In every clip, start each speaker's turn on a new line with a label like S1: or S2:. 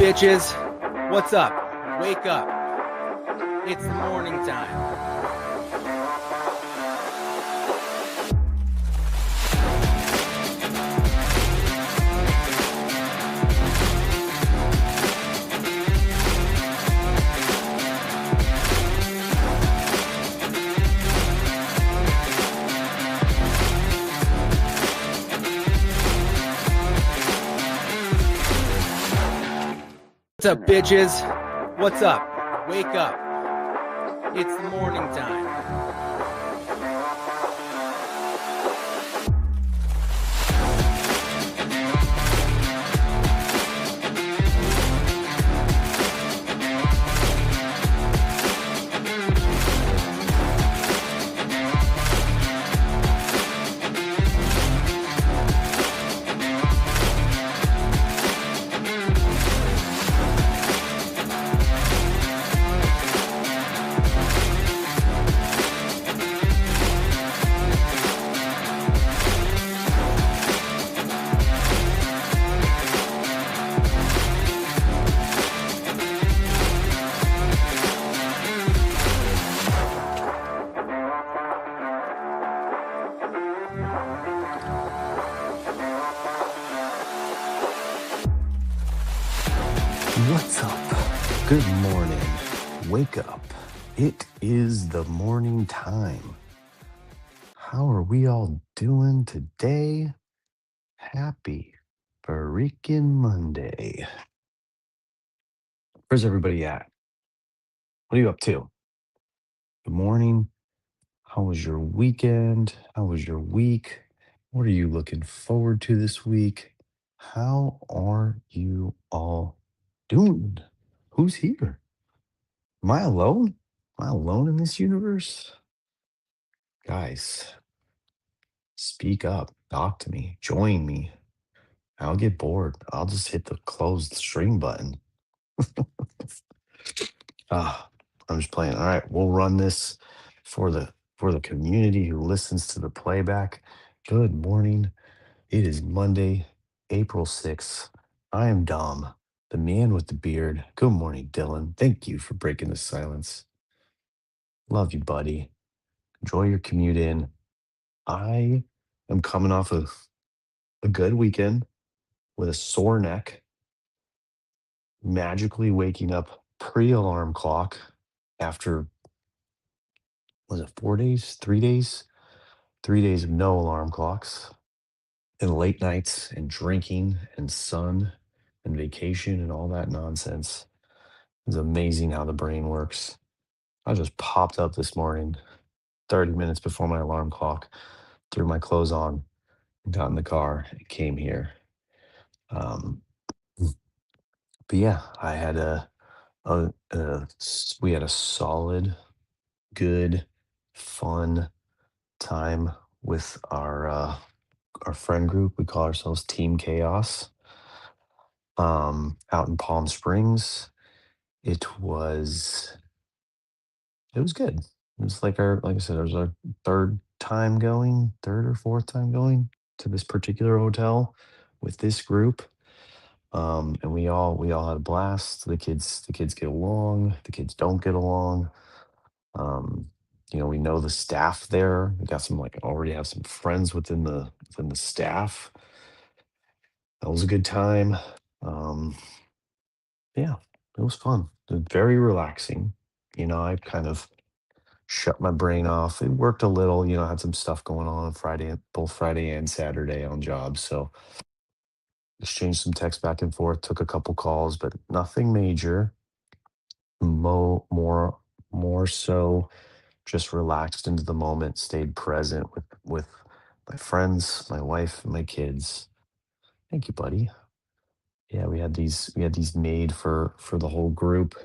S1: bitches? What's up? Wake up. It's the morning time. What's up, bitches? What's up? Wake up. It's the morning time.
S2: What's up? Good morning. Wake up. It is the morning time. How are we all doing today? Happy freaking Monday. Where's everybody at? What are you up to? Good morning. How was your weekend? How was your week? What are you looking forward to this week? How are you all doing? Who's here? Am I alone? Am I alone in this universe? Guys, speak up. Talk to me. Join me. I'll get bored. I'll just hit the close the stream button. Ah, I'm just playing. All right, we'll run this for the community who listens to the playback. Good morning. It is Monday, April 6th. I am Dom, the man with the beard. Good morning, Dylan. Thank you for breaking the silence. Love you, buddy. Enjoy your commute in. I am coming off of a good weekend with a sore neck, magically waking up pre-alarm clock after, was it 4 days, 3 days? 3 days of no alarm clocks and late nights and drinking and sun and vacation and all that nonsense. It's amazing how the brain works. I just popped up this morning, 30 minutes before my alarm clock, threw my clothes on, got in the car, and came here. Um, but yeah, I had we had a solid, good, fun time with our friend group. We call ourselves Team Chaos. Out in Palm Springs. It was it was good. It was like I said, it was our third or fourth time going to this particular hotel with this group. And we all had a blast. The kids get along, the kids don't get along. Um, we know the staff there. We got some like already have some friends within the staff. That was a good time. Um, yeah, it was fun. It was very relaxing. I kind of shut my brain off. It worked a little, I had some stuff going on Friday, both Friday and Saturday on jobs. So exchanged some text back and forth, took a couple calls, but nothing major. More so just relaxed into the moment, stayed present with my friends, my wife, and my kids. Thank you, buddy. Yeah, we had these made for the whole group,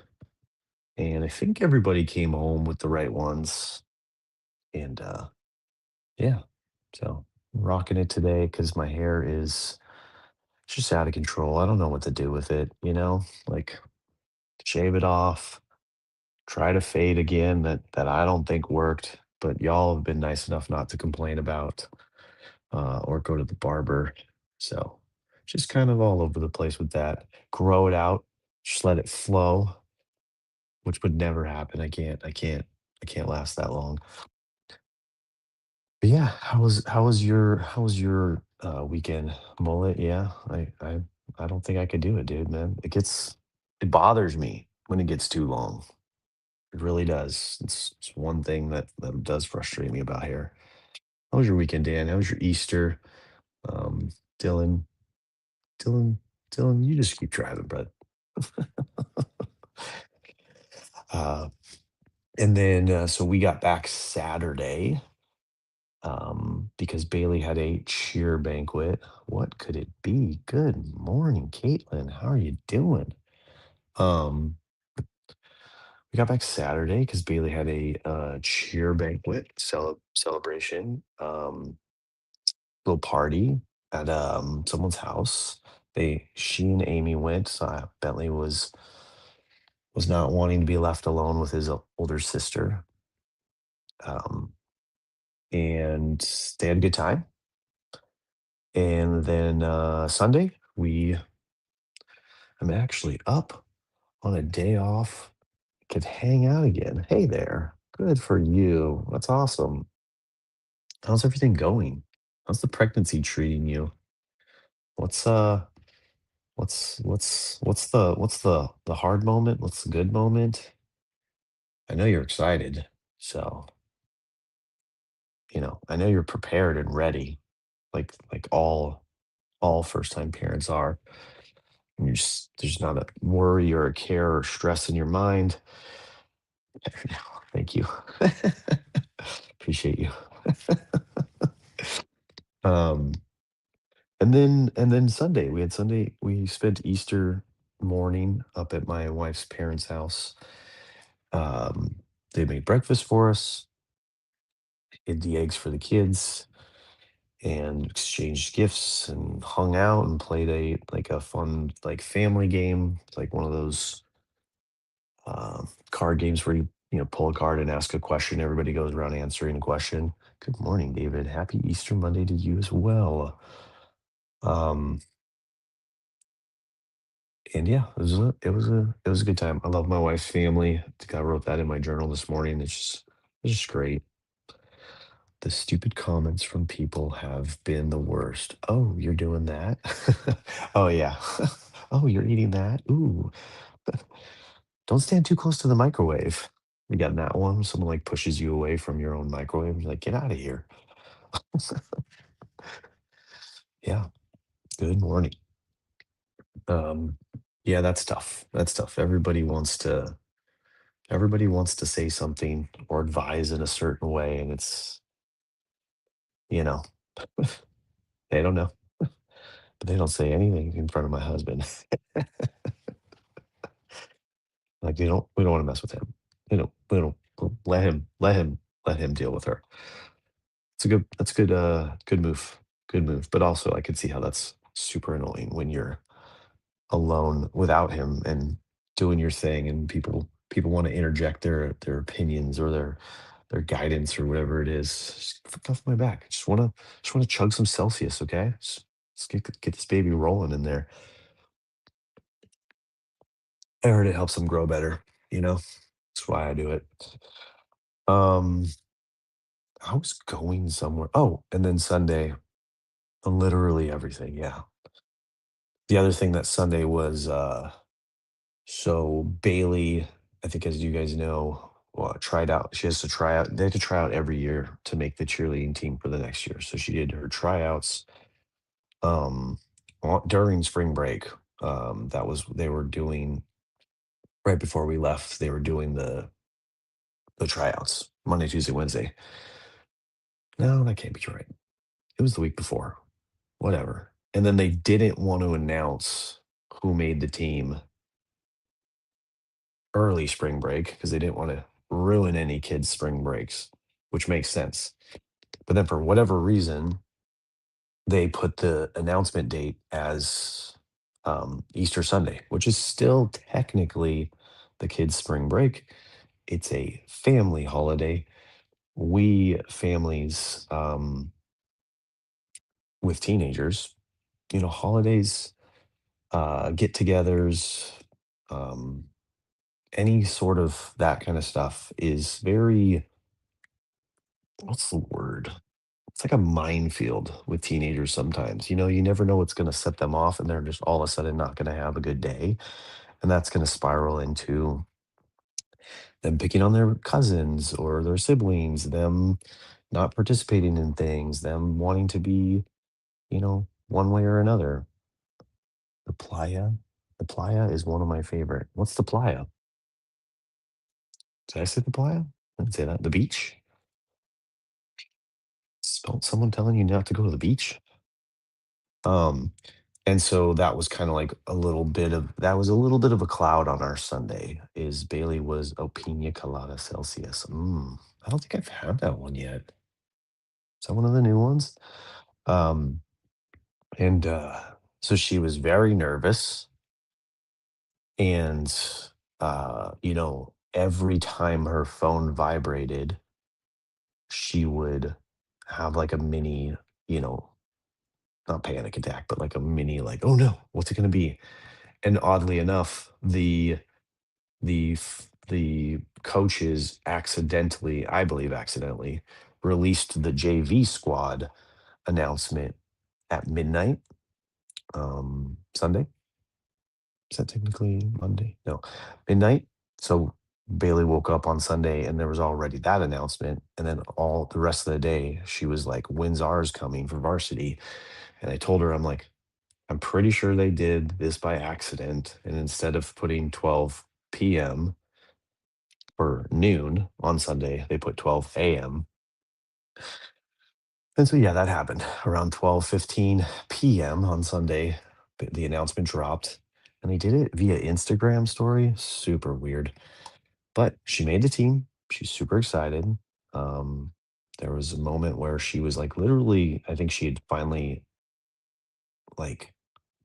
S2: and I think everybody came home with the right ones. And yeah, so rocking it today because my hair is just out of control. I don't know what to do with it, like shave it off, try to fade again that I don't think worked, but y'all have been nice enough not to complain about or go to the barber. So just kind of all over the place with that. Grow it out. just let it flow, which would never happen. I can't last that long. But yeah, how was your weekend? Mullet? Yeah, I don't think I could do it, dude, man. It bothers me when it gets too long. It really does. It's one thing that does frustrate me about hair. How was your weekend, Dan? How was your Easter? Um, Dylan, Dylan, Dylan, you just keep driving, bud. Uh, and then so we got back Saturday because Bailey had a cheer banquet. What could it be? Good morning, Caitlin. How are you doing? Um, we got back Saturday because Bailey had a cheer banquet celebration. Little party at someone's house. She and Amy went. So Bentley was not wanting to be left alone with his older sister. Um, and they had a good time. And then Sunday, I'm actually up on a day off, could hang out again. Hey there. Good for you. That's awesome. How's everything going? How's the pregnancy treating you? What's what's the hard moment? What's the good moment? I know you're excited. So, I know you're prepared and ready, like all first time parents are. And there's not a worry or a care or stress in your mind. Thank you. Appreciate you. um and then we spent Easter morning up at my wife's parents' house. Um they made breakfast for us, hid the eggs for the kids, and exchanged gifts and hung out and played a fun like family game. It's like one of those card games where you pull a card and ask a question. Everybody goes around answering a question. Good morning, David. Happy Easter Monday to you as well. Um, and yeah, it was a good time. I love my wife's family. I think I wrote that in my journal this morning. It's just great. The stupid comments from people have been the worst. Oh, you're doing that? Oh yeah. Oh, you're eating that? Ooh. Don't stand too close to the microwave. You got that one? Someone like pushes you away from your own microwave. You're like, get out of here. Yeah. Good morning. Um, yeah, that's tough. That's tough. Everybody wants to say something or advise in a certain way, and you know, they don't know, but they don't say anything in front of my husband. Like we don't want to mess with him. We don't let him deal with her. That's a good move. Good move. But also I could see how that's super annoying when you're alone without him and doing your thing and people want to interject their opinions or their guidance or whatever it is. Just get off my back. I just wanna chug some Celsius, okay? Just get this baby rolling in there. I heard it helps them grow better, you know? That's why I do it. Um, I was going somewhere. Oh, and then Sunday, literally everything, yeah. The other thing that Sunday was, so Bailey, I think as you guys know, tried out. She has to try out. They have to try out every year to make the cheerleading team for the next year. So she did her tryouts um, during spring break. That was they were doing right before we left. They were doing the tryouts Monday, Tuesday, Wednesday. No, that can't be right. It was the week before. Whatever. And then they didn't want to announce who made the team early spring break because they didn't want to ruin any kids' spring breaks, which makes sense. But then for whatever reason, they put the announcement date as Easter Sunday, which is still technically the kids' spring break. It's a family holiday. We families with teenagers, holidays, get togethers, Um, any sort of that kind of stuff is very, what's the word? It's like a minefield with teenagers sometimes. You never know what's going to set them off, and they're just all of a sudden not going to have a good day. And that's going to spiral into them picking on their cousins or their siblings, them not participating in things, them wanting to be, one way or another. The playa? The playa is one of my favorite. What's the playa? Did I say the playa? I didn't say that. The beach? Someone telling you not to go to the beach? Um, and so that was kind of like a little bit of a cloud on our Sunday. Is Bailey was Opina Colada Celsius. I don't think I've had that one yet. Is that one of the new ones? Um, and so she was very nervous, and every time her phone vibrated, she would have like a mini, you know, not panic attack, but like a mini, like, oh no, what's it going to be? And oddly enough, the coaches accidentally, I believe accidentally, released the JV squad announcement at midnight, Sunday. Is that technically Monday? No, midnight. So Bailey woke up on Sunday and there was already that announcement. And then all the rest of the day, she was like, when's ours coming for varsity? And I told her, I'm like, I'm pretty sure they did this by accident. And instead of putting 12 p.m. for noon on Sunday, they put 12 a.m. And so, yeah, that happened around 12:15 p.m. on Sunday. The announcement dropped and they did it via Instagram story. Super weird. But she made the team. She's super excited. Um, there was a moment where she was like, literally, I think she had finally like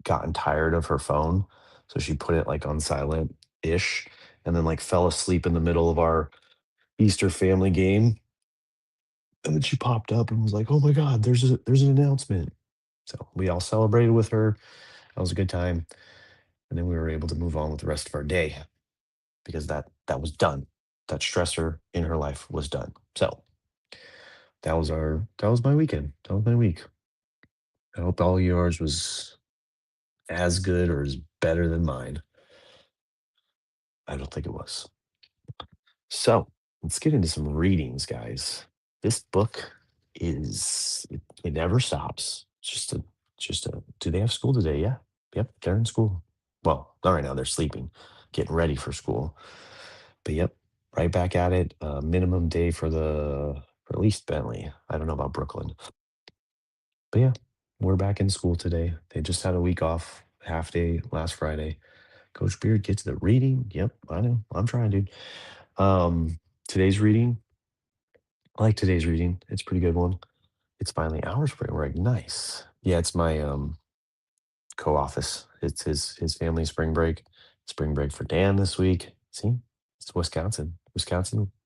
S2: gotten tired of her phone. So she put it like on silent ish and then like fell asleep in the middle of our Easter family game. And then she popped up and was like, "Oh my God, there's an announcement." So we all celebrated with her. That was a good time. And then we were able to move on with the rest of our day because that was done. That stressor in her life was done. So that was my weekend. That was my week. I hope all yours was as good or as better than mine. I don't think it was. So let's get into some readings, guys. This book it never stops. It's just a do they have school today? Yeah. Yep, they're in school. Well, not right now, they're sleeping, getting ready for school. But yep, right back at it. Minimum day for at least Bentley. I don't know about Brooklyn. But yeah, we're back in school today. They just had a week off, half day last Friday. Coach Beard gets the reading. Yep, I know. I'm trying, dude. Today's reading, I like today's reading. It's a pretty good one. It's finally our spring break. Nice. Yeah, it's my co-office. It's his family spring break. Spring break for Dan this week. See? It's Wisconsin.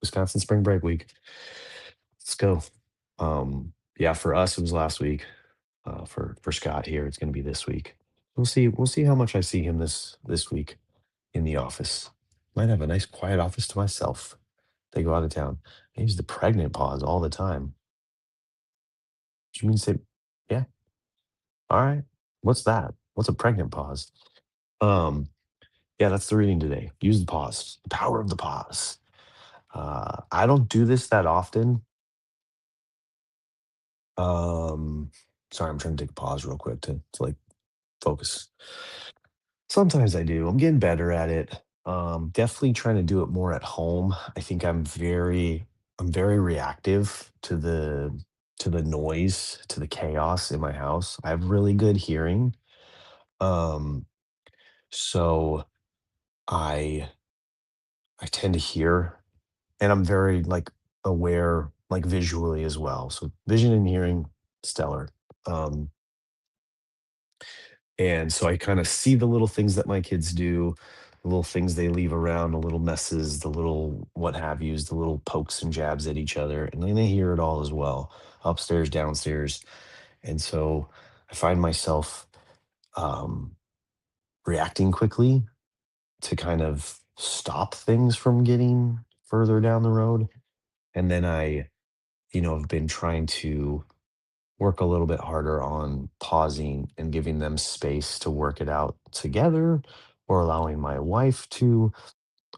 S2: Wisconsin spring break week. Let's go. Yeah, for us it was last week. For Scott here, it's gonna be this week. We'll see how much I see him this week in the office. Might have a nice quiet office to myself. They go out of town. I use the pregnant pause all the time. Which means that, yeah, all right. What's that? What's a pregnant pause? Um, yeah, that's the reading today. Use the pause. The power of the pause. I don't do this that often. Um, sorry, I'm trying to take a pause real quick to like focus. Sometimes I do. I'm getting better at it. Definitely trying to do it more at home. I think I'm very reactive to the noise, to the chaos in my house. I have really good hearing. Um, so I I tend to hear and I'm very like aware like visually as well. So vision and hearing stellar. Um, And so I kind of see the little things that my kids do, the little things they leave around, the little messes, the little what have yous, the little pokes and jabs at each other. And then they hear it all as well, upstairs, downstairs. And so I find myself um, reacting quickly. to kind of stop things from getting further down the road. And then I, have been trying to work a little bit harder on pausing and giving them space to work it out together, or allowing my wife to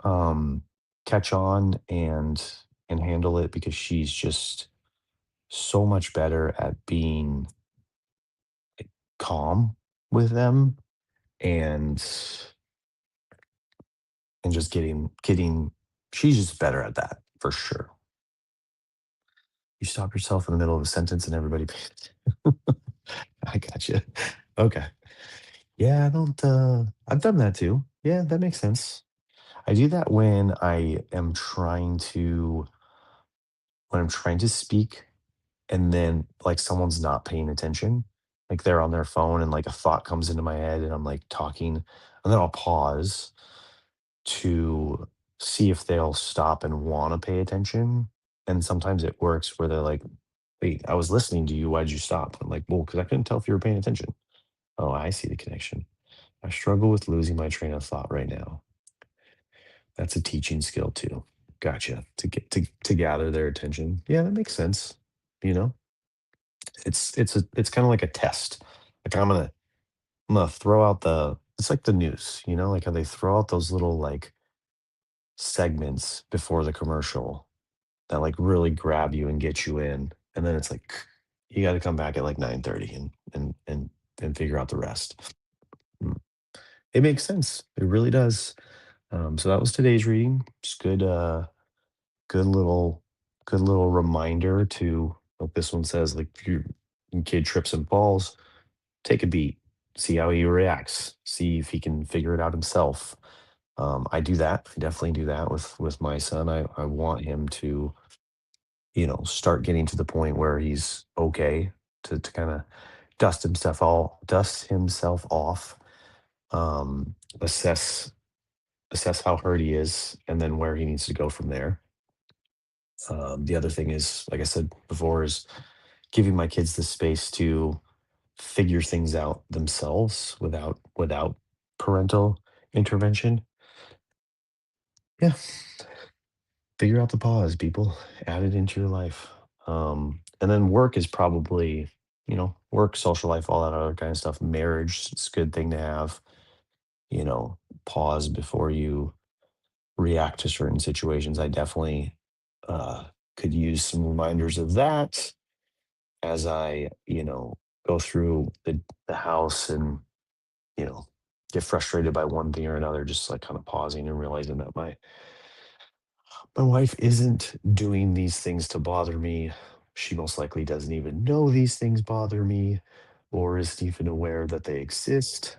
S2: um catch on and handle it, because she's just so much better at being calm with them, and just getting she's just better at that for sure. You stop yourself in the middle of a sentence and everybody pays. I got you. Okay. Yeah, I don't I've done that too. Yeah, that makes sense. I do that when I'm trying to speak, and then like someone's not paying attention. Like they're on their phone and like a thought comes into my head and I'm like talking, and then I'll pause to see if they'll stop and want to pay attention. And sometimes it works where they're like, "Wait, I was listening to you. Why'd you stop?" I'm like, "Well, because I couldn't tell if you were paying attention." Oh, I see the connection. I struggle with losing my train of thought right now. That's a teaching skill too. Gotcha. To gather their attention. Yeah, that makes sense. You know, it's kind of like a test. Like I'm gonna throw out it's like the news. Like how they throw out those little like segments before the commercial that like really grab you and get you in, and then it's like you got to come back at like 9:30 and figure out the rest. Mm. It makes sense. It really does. So that was today's reading. Just good little good little reminder to, like this one says, like if your kid trips and falls, take a beat, see how he reacts, see if he can figure it out himself. I do that. I definitely do that with my son. I want him to, start getting to the point where he's okay to kind of dust himself off, um, assess assess how hurt he is, and then where he needs to go from there. The other thing is, like I said before, is giving my kids the space to figure things out themselves without parental intervention. Yeah, figure out the pause, people. Add it into your life. And then work is probably, work, social life, all that other kind of stuff. Marriage, it's a good thing to have. You know, pause before you react to certain situations. I definitely uh, could use some reminders of that as I, go through the house and, you know, get frustrated by one thing or another, just like kind of pausing and realizing that my wife isn't doing these things to bother me. She most likely doesn't even know these things bother me, or isn't even aware that they exist.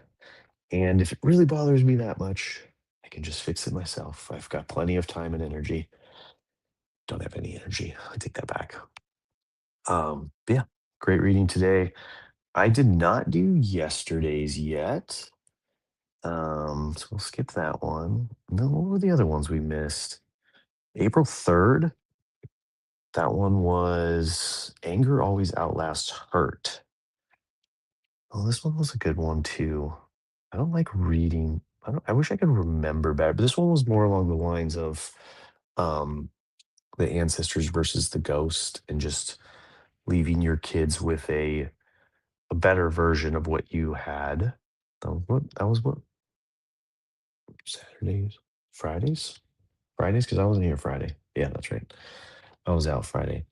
S2: And if it really bothers me that much, I can just fix it myself. I've got plenty of time and energy. Don't have any energy. I take that back. But yeah, great reading today. I did not do yesterday's yet. So we'll skip that one. No, what were the other ones we missed? April 3rd. That one was Anger Always Outlasts Hurt. Oh, this one was a good one too. I don't like reading. I wish I could remember better, but this one was more along the lines of um the ancestors versus the ghost, and just leaving your kids with a better version of what you had. That was what Saturdays, Fridays, Fridays, because I wasn't here Friday. Yeah, that's right. I was out Friday.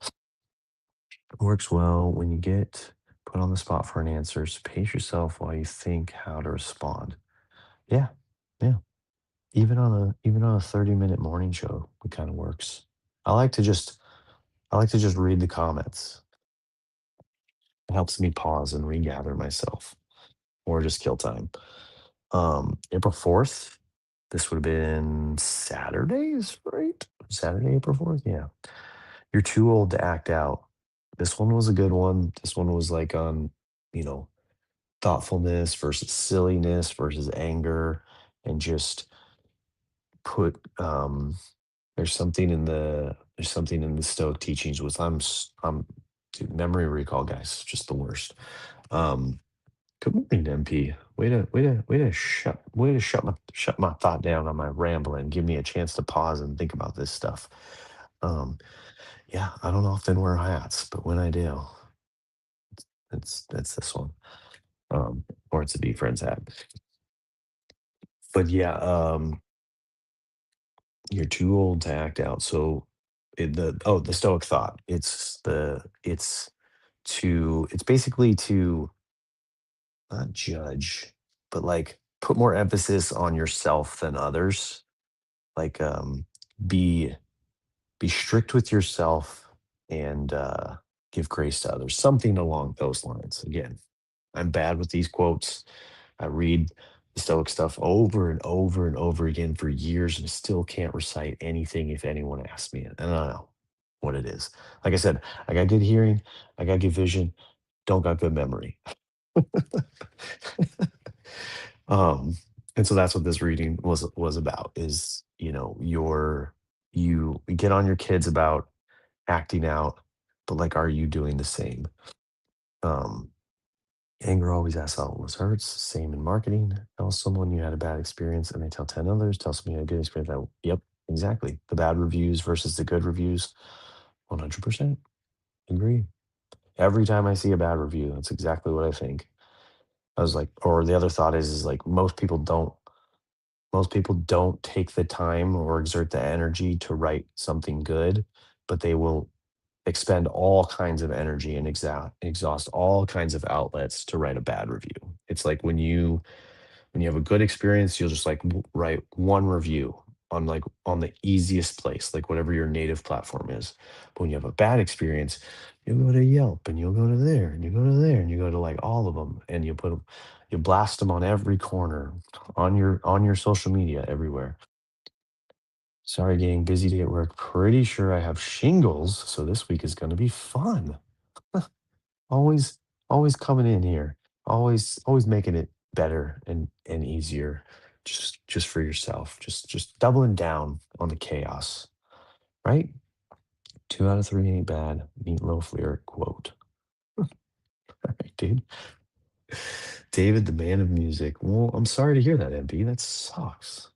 S2: It works well when you get put on the spot for an answer. So pace yourself while you think how to respond. Yeah, yeah. Even on a 30-minute morning show, it kind of works. I like to just I like to just read the comments. It helps me pause and regather myself, or just kill time. April 4th. This would have been Saturdays, right? Saturday, April 4th. Yeah. You're too old to act out. This one was a good one. This one was like on, you know, thoughtfulness versus silliness versus anger, and just put there's something in the Stoic teachings with I'm dude, memory recall, guys, just the worst. Um Good morning, MP. Way to shut my thought down on my rambling. Give me a chance to pause and think about this stuff. Um, yeah, I don't often wear hats, but when I do, it's this one. Um, or it's a Be Friends hat. But yeah, you're too old to act out. So the Stoic thought. It's basically to not judge, but like put more emphasis on yourself than others. Like be be strict with yourself and give grace to others. Something along those lines. Again, I'm bad with these quotes. I read the Stoic stuff over and over and over again for years and still can't recite anything if anyone asks me. And I don't know what it is. Like I said, I got good hearing, I got good vision, don't got good memory. um, and so that's what this reading was about is, you get on your kids about acting out, but like, are you doing the same? Um, Anger always asks out what hurts. Same in marketing. Tell someone you had a bad experience and they tell 10 others. Tell someone you had a good experience. Yep, exactly. The bad reviews versus the good reviews. 100% agree. Every time I see a bad review, that's exactly what I think. I was like, or the other thought is like most people don't take the time or exert the energy to write something good, but they will expend all kinds of energy and exhaust all kinds of outlets to write a bad review. It's like when you have a good experience, you'll just like write one review on the easiest place, like whatever your native platform is. But when you have a bad experience, you'll go to Yelp and you'll go to there and you go to there and you go to like all of them and you blast them on every corner on your social media everywhere. Sorry, getting busy to get work. Pretty sure I have shingles, so this week is going to be fun. Always, always coming in here. Always making it better and easier. Just for yourself. Just doubling down on the chaos. Right? 2 out of 3 ain't bad. Meatloaf lyric quote. All right, dude. David, the man of music. Well, I'm sorry to hear that, MP. That sucks.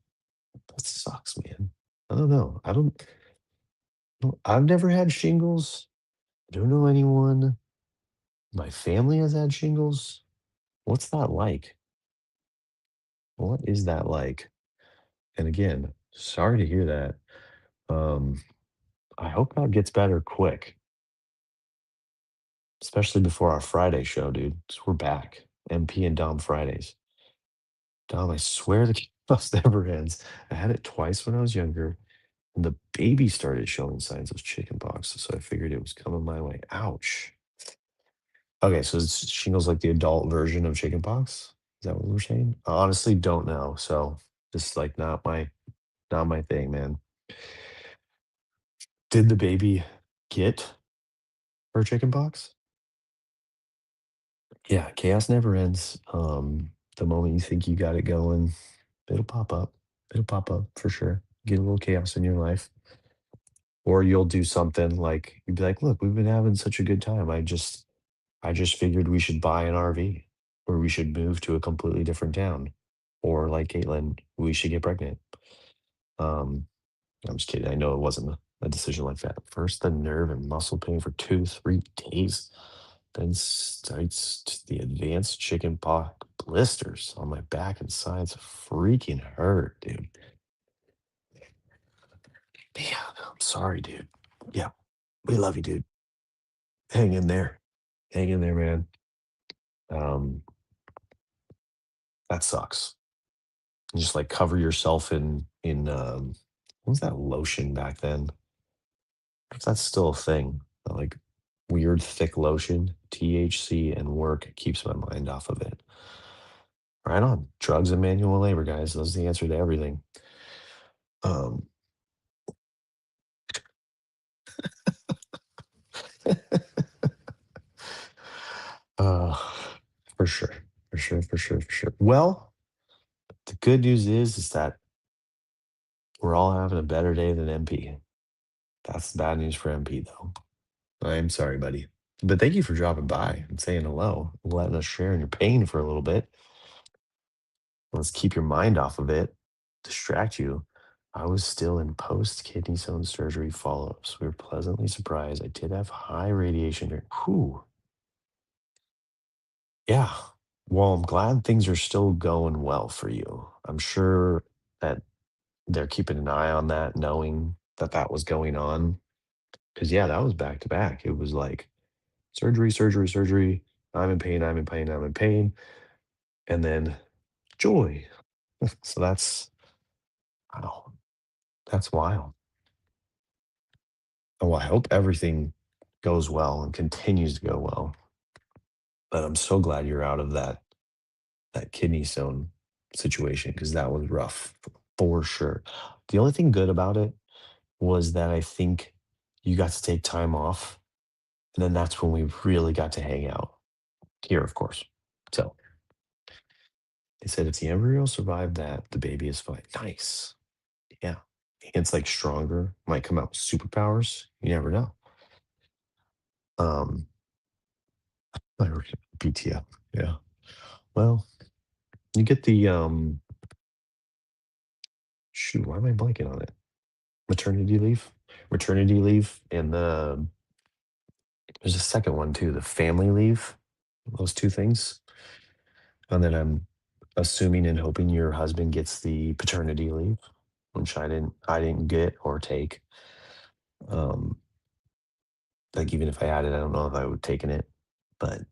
S2: That sucks, man. I don't know. I've never had shingles. I don't know anyone. My family has had shingles. What's that like? What is that like? And again, sorry to hear that. Um, I hope God gets better quick, especially before our Friday show, dude. 'Cause we're back. MP and Dom Fridays. Dom, I swear the chaos never ends. I had it twice when I was younger, and the baby started showing signs of chickenpox, so I figured it was coming my way. Ouch. Okay, so shingles like the adult version of chickenpox? Is that what we're saying? I honestly don't know. So just like not my thing, man. Did the baby get her chickenpox? Yeah, chaos never ends. The moment you think you got it going, it'll pop up. It'll pop up for sure. Get a little chaos in your life. Or you'll do something like you'd be like, look, we've been having such a good time. I just figured we should buy an RV or we should move to a completely different town. Or like Caitlin, we should get pregnant. Um, I'm just kidding. I know it wasn't a decision like that. First, the nerve and muscle pain for 2, 3 days. Then starts the advanced chicken pox blisters on my back and sides. Freaking hurt, dude. Man, I'm sorry, dude. Yeah, we love you, dude. Hang in there. Hang in there, man. Um, that sucks. And just like cover yourself in what was that lotion back then? If that's still a thing, like weird thick lotion, THC and work keeps my mind off of it. Right on. Drugs and manual labor, guys. Those are the answer to everything. Um, uh, for sure, for sure, for sure, for sure. Well, the good news is that we're all having a better day than MP. That's the bad news for MP, though. I'm sorry, buddy. But thank you for dropping by and saying hello, and letting us share in your pain for a little bit. Let's keep your mind off of it, distract you. I was still in post kidney stone surgery follow ups. We were pleasantly surprised. I did have high radiation during. Whew. Yeah. Well, I'm glad things are still going well for you. I'm sure that they're keeping an eye on that, knowing that that was going on. Because, yeah, that was back to back. It was like surgery, surgery, surgery. I'm in pain. I'm in pain. I'm in pain. And then joy. So wow, that's wild. Oh, well, I hope everything goes well and continues to go well. But I'm so glad you're out of that kidney stone situation because that was rough for sure. The only thing good about it was that I think you got to take time off, and then that's when we really got to hang out here, of course. So they said if the embryo survived that, the baby is fine. Nice. Yeah. It's like stronger, might come out with superpowers. You never know. Um, I work at PTO. Yeah. Well, you get the shoot, why am I blanking on it? Maternity leave? Maternity leave and there's a second one too, the family leave. Those two things. And then I'm assuming and hoping your husband gets the paternity leave, which I didn't get or take. Um, like even if I had it, I don't know if I would taken it. But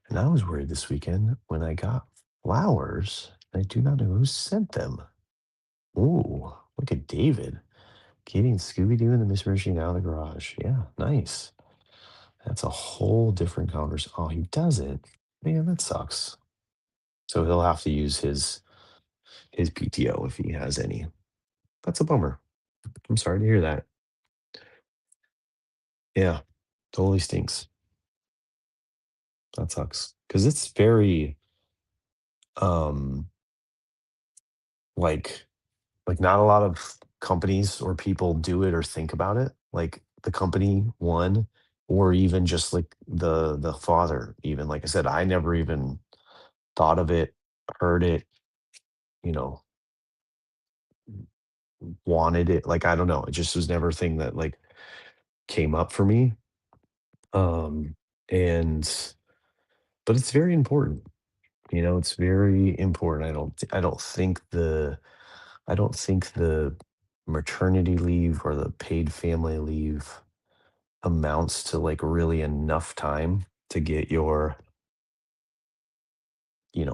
S2: and I was worried this weekend when I got flowers. I do not know who sent them. Ooh, look at David. Getting Scooby Doo and the Miss Machine out of the garage. Yeah, nice. That's a whole different conversation. Oh, he doesn't. Man, that sucks. So he'll have to use his PTO if he has any. That's a bummer. I'm sorry to hear that. Yeah, totally stinks. That sucks because it's very um like not a lot of companies or people do it or think about it. Like the company one, or even just like the father. Even like I said, I never even thought of it, heard it. You know, wanted it. Like I don't know. It just was never a thing that like came up for me. Um, and but it's very important. It's very important. I don't think the maternity leave or the paid family leave amounts to like really enough time to get your,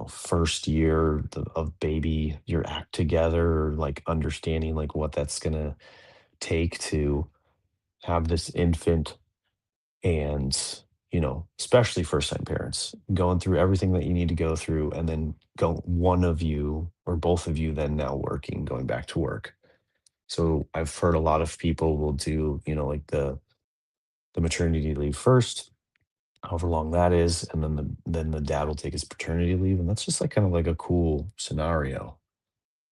S2: first year of baby, your act together, or like understanding like what that's gonna take to have this infant and especially first time parents going through everything that you need to go through and then go one of you or both of you then now working going back to work. So I've heard a lot of people will do like the maternity leave first, however long that is, and then the dad will take his paternity leave, and that's just like kind of like a cool scenario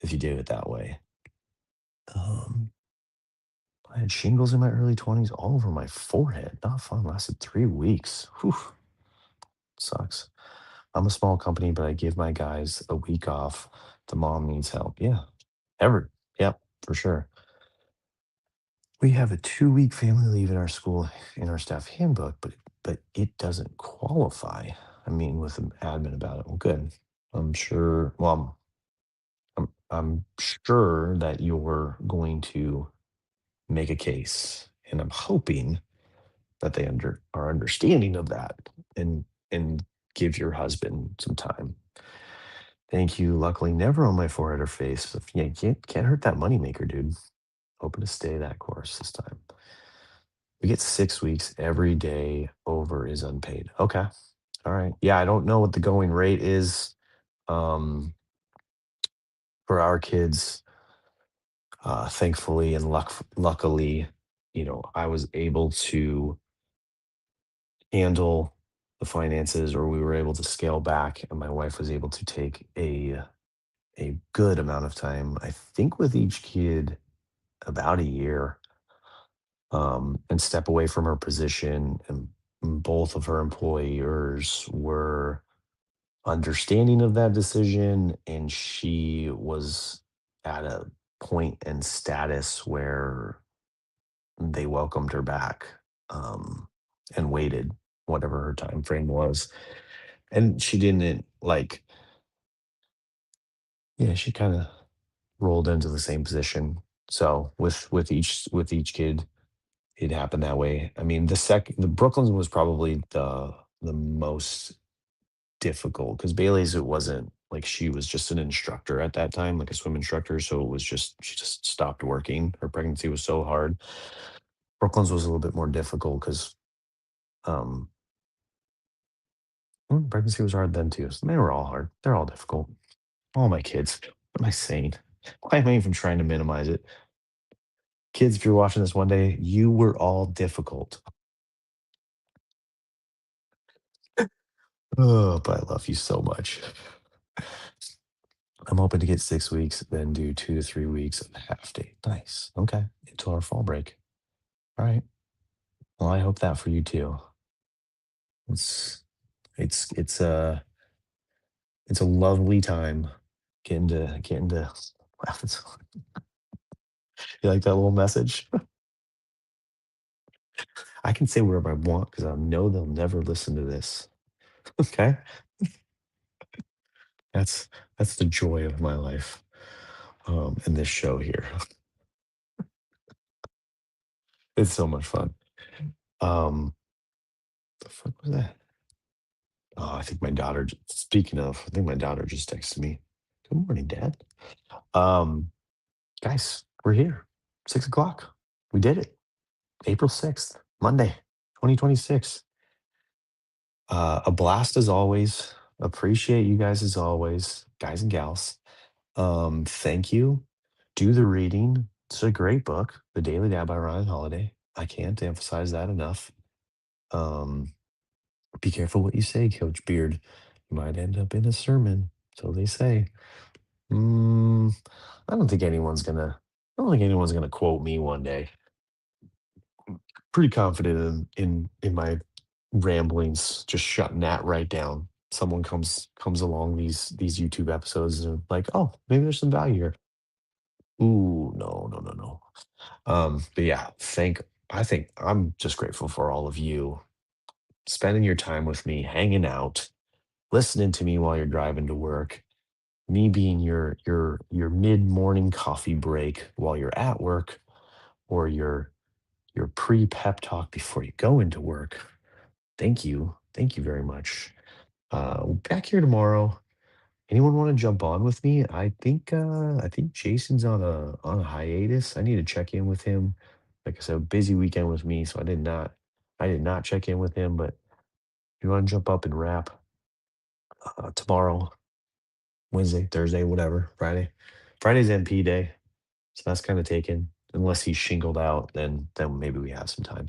S2: if you did it that way. um I had shingles in my early 20s all over my forehead. Not fun. Lasted 3 weeks. Whew, sucks. I'm a small company, but I give my guys a week off. The mom needs help. Yeah, ever. Yep, for sure. We have a 2-week family leave in our school in our staff handbook, but it doesn't qualify. I mean, with an admin about it. Well, good. I'm sure. Well, I'm sure that you're going to make a case, and I'm hoping that they are understanding of that and give your husband some time. Thank you. Luckily, never on my forehead or face. So, yeah, you can't hurt that moneymaker, dude. Hoping to stay that course this time. We get 6 weeks. Every day over is unpaid. Okay. All right. Yeah, I don't know what the going rate is um, for our kids. Thankfully and luckily, I was able to handle the finances, or we were able to scale back, and my wife was able to take a good amount of time. I think with each kid about a year, and step away from her position. And both of her employers were understanding of that decision, and she was at a point and status where they welcomed her back, um, and waited whatever her time frame was. And she didn't like, yeah, she kind of rolled into the same position. So with each kid, it happened that way. I mean, the Brooklyn's was probably the most difficult because Bailey's, it wasn't like she was just an instructor at that time, like a swim instructor. So it was just she just stopped working. Her pregnancy was so hard. Brooklyn's was a little bit more difficult because um pregnancy was hard then too. So they were all hard. They're all difficult. All my kids. What am I saying? Why am I even trying to minimize it? Kids, if you're watching this one day, you were all difficult. Oh, but I love you so much. I'm hoping to get 6 weeks, then do 2 to 3 weeks of half day. Nice. Okay. Until our fall break. All right. Well, I hope that for you too. It's it's it's a lovely time getting to laugh. You like that little message? I can say whatever I want because I know they'll never listen to this. Okay. That's that's the joy of my life. In this show here. It's so much fun. Um, the fuck was that? Oh, I think my daughter. Speaking of, I think my daughter just texted me. Good morning, Dad. Um, guys, we're here. 6 o'clock. We did it. April 6th, Monday, 2026. A blast as always. Appreciate you guys as always, guys and gals. Thank you. Do the reading. It's a great book, The Daily Dad by Ryan Holiday. I can't emphasize that enough. Um, be careful what you say, Coach Beard. You might end up in a sermon. So they say. Mm, I don't think anyone's gonna. I don't think anyone's gonna quote me one day. Pretty confident in my ramblings, just shutting that right down. Someone comes along these YouTube episodes and like, oh, maybe there's some value here. Ooh, no, no, no, no. But yeah, I think I'm just grateful for all of you spending your time with me, hanging out, listening to me while you're driving to work, me being your mid-morning coffee break while you're at work, or your pre-pep talk before you go into work. Thank you. Thank you very much. Back here tomorrow. Anyone want to jump on with me? I think Jason's on a hiatus. I need to check in with him. Like I said, busy weekend with me, so I did not check in with him. But if you want to jump up and wrap tomorrow, Wednesday, Thursday, whatever, Friday. Friday's MP day, so that's kind of taken. Unless he's shingled out, then maybe we have some time.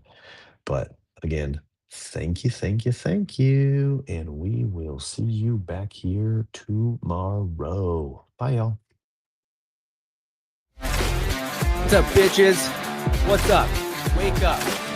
S2: But again, thank you, thank you, thank you. And we will see you back here tomorrow. Bye, y'all.
S1: What's up, bitches? What's up? Wake up.